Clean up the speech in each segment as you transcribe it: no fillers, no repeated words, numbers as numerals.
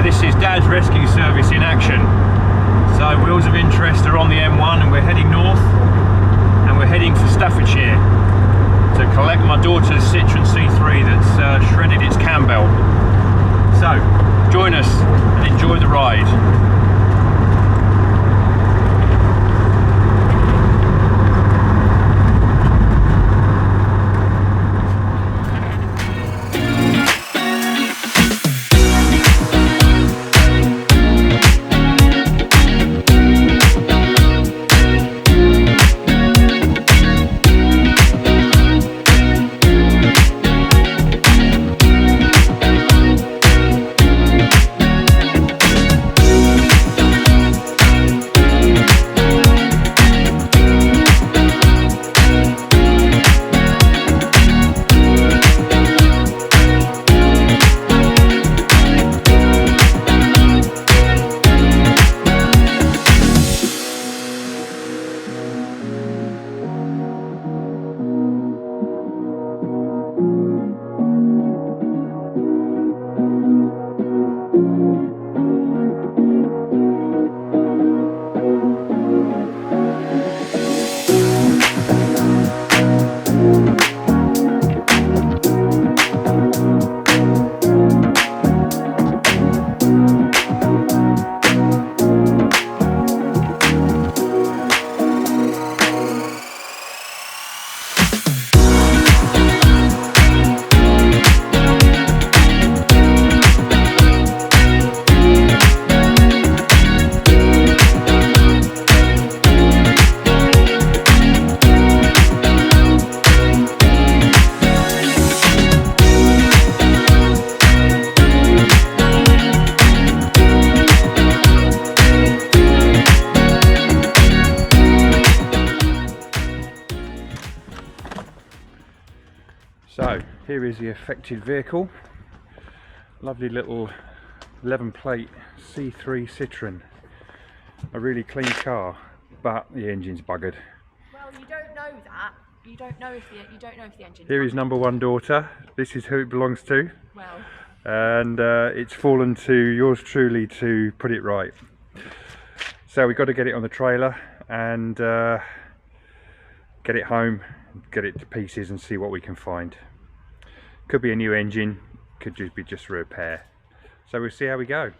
This is Dad's rescue service in action. So wheels of interest are on the M1 and we're heading north and we're heading for Staffordshire to collect my daughter's Citroen C3 that's shredded its cam belt. So join us and enjoy the ride. So here is the affected vehicle. Lovely little 11 plate C3 Citroen. A really clean car, but the engine's buggered. Well, you don't know that. You don't know if the engine. Here is number one daughter. This is who it belongs to. Well. And it's fallen to yours truly to put it right. So we've got to get it on the trailer and get it home, get it to pieces and see what we can find. Could be a new engine, could just be a repair. So we'll see how we go.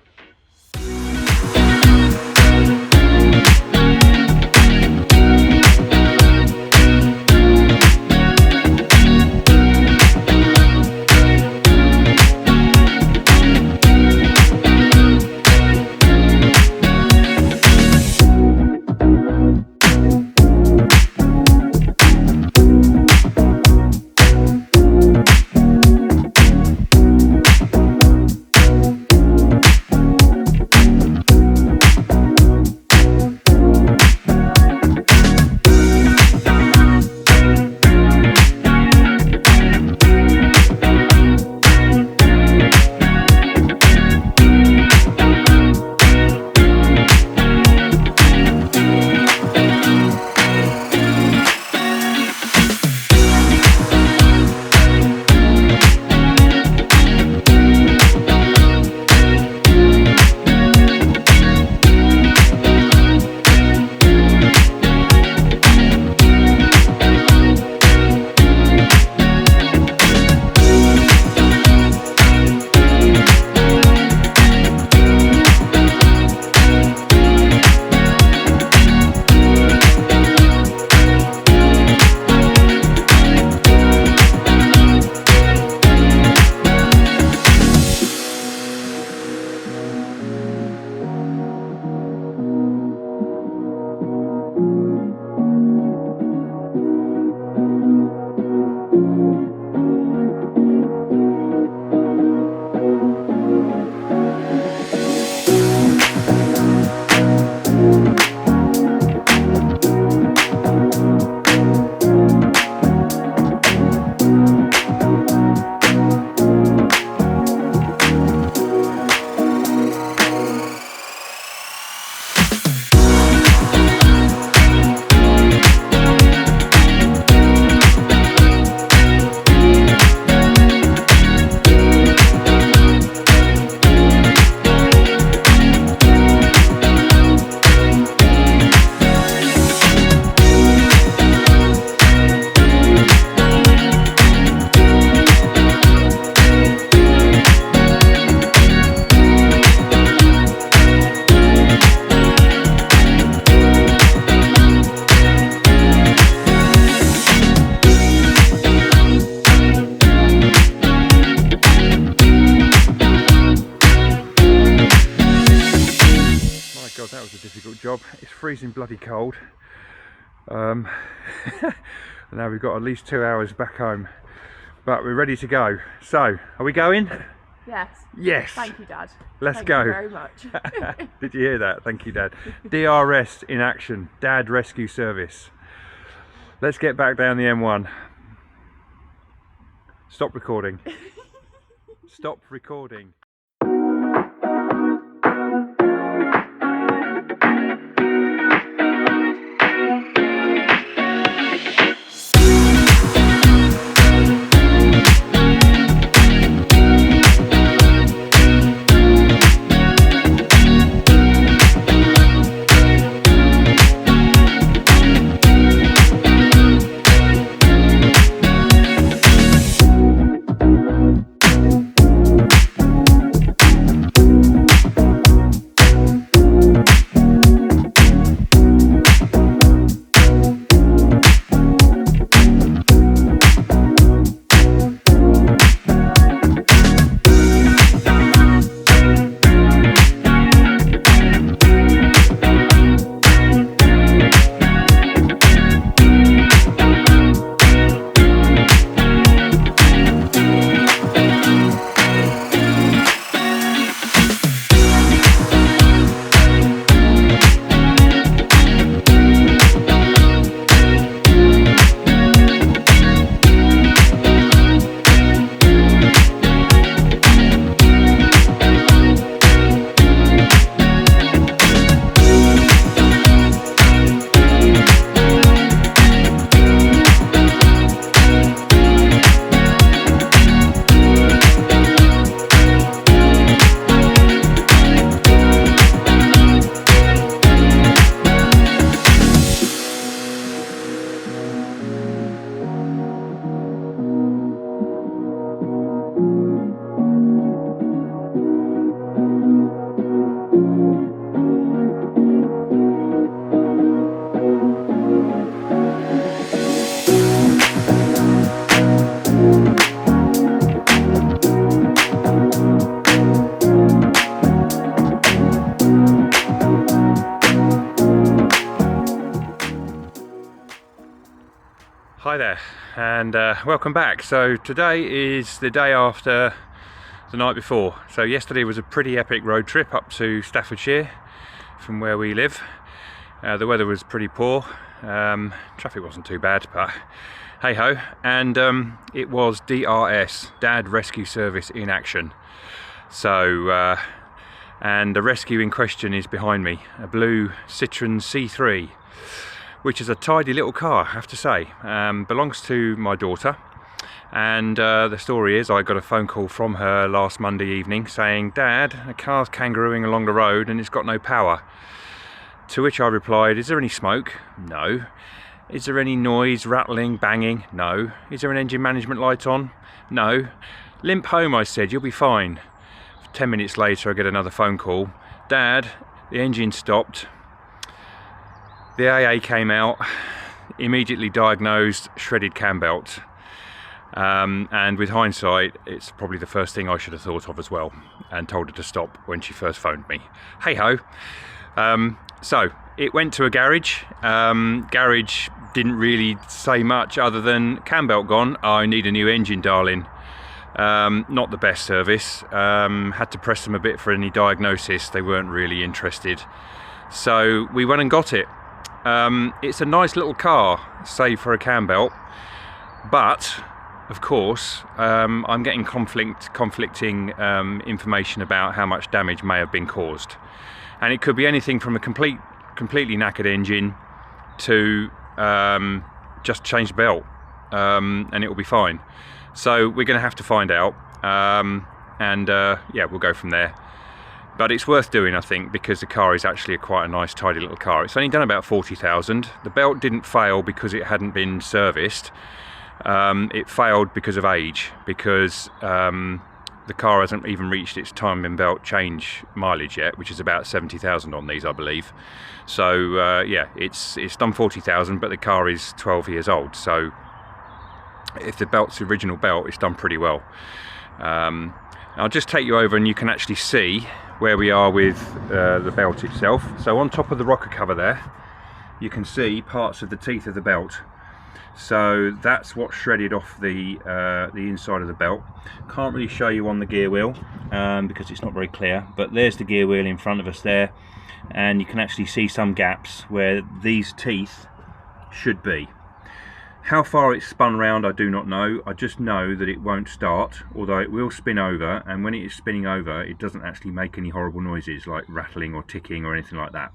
God, that was a difficult job. It's freezing bloody cold. Now we've got at least 2 hours back home, but we're ready to go. So, are we going? Yes. Yes. Thank you, Dad. Let's go. Thank you very much. Did you hear that? Thank you, Dad. DRS in action. Dad Rescue Service. Let's get back down the M1. Stop recording. Stop recording. Hi there, and welcome back. So today is the day after the night before. So yesterday was a pretty epic road trip up to Staffordshire from where we live. The weather was pretty poor, traffic wasn't too bad, but hey ho. And it was DRS, Dad Rescue Service in action. So and the rescue in question is behind me, a blue Citroen C3, which is a tidy little car, I have to say. Belongs to my daughter, and the story is I got a phone call from her last Monday evening saying, "Dad, a car's kangarooing along the road and it's got no power." To which I replied, "Is there any smoke?" "No." "Is there any noise, rattling, banging?" "No." "Is there an engine management light on?" "No." "Limp home," I said, "you'll be fine." 10 minutes later I get another phone call. "Dad, the engine stopped. The AA came out, immediately diagnosed shredded cam belt." And with hindsight, it's probably the first thing I should have thought of as well, and told her to stop when she first phoned me. Hey ho. So it went to a garage. Garage didn't really say much other than, "Cam belt gone, I need a new engine, darling." Not the best service. Had to press them a bit for any diagnosis. They weren't really interested. So we went and got it. It's a nice little car, save for a cam belt, but of course I'm getting conflicting information about how much damage may have been caused, and it could be anything from a completely knackered engine to just change the belt, and it will be fine. So we're going to have to find out, and yeah, we'll go from there. But it's worth doing, I think, because the car is actually quite a nice, tidy little car. It's only done about 40,000. The belt didn't fail because it hadn't been serviced. It failed because of age, because the car hasn't even reached its time in belt change mileage yet, which is about 70,000 on these, I believe. So yeah, it's done 40,000, but the car is 12 years old. So if the belt's the original belt, it's done pretty well. I'll just take you over and you can actually see where we are with the belt itself. So on top of the rocker cover there, you can see parts of the teeth of the belt. So that's what shredded off the inside of the belt. Can't really show you on the gear wheel because it's not very clear, but there's the gear wheel in front of us there, and you can actually see some gaps where these teeth should be. How far it's spun round I do not know. I just know that it won't start, although it will spin over, and when it is spinning over it doesn't actually make any horrible noises like rattling or ticking or anything like that.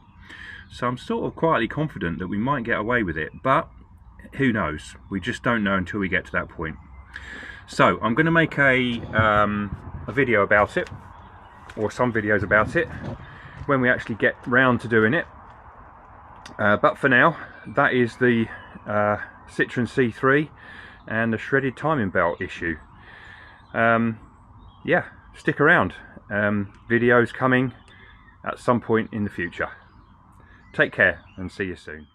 So I'm sort of quietly confident that we might get away with it, but who knows? We just don't know until we get to that point. So I'm going to make a video about it, or some videos about it, when we actually get round to doing it. But for now, that is the Citroen C3 and the shredded timing belt issue. Yeah, stick around. Videos coming at some point in the future. Take care and see you soon.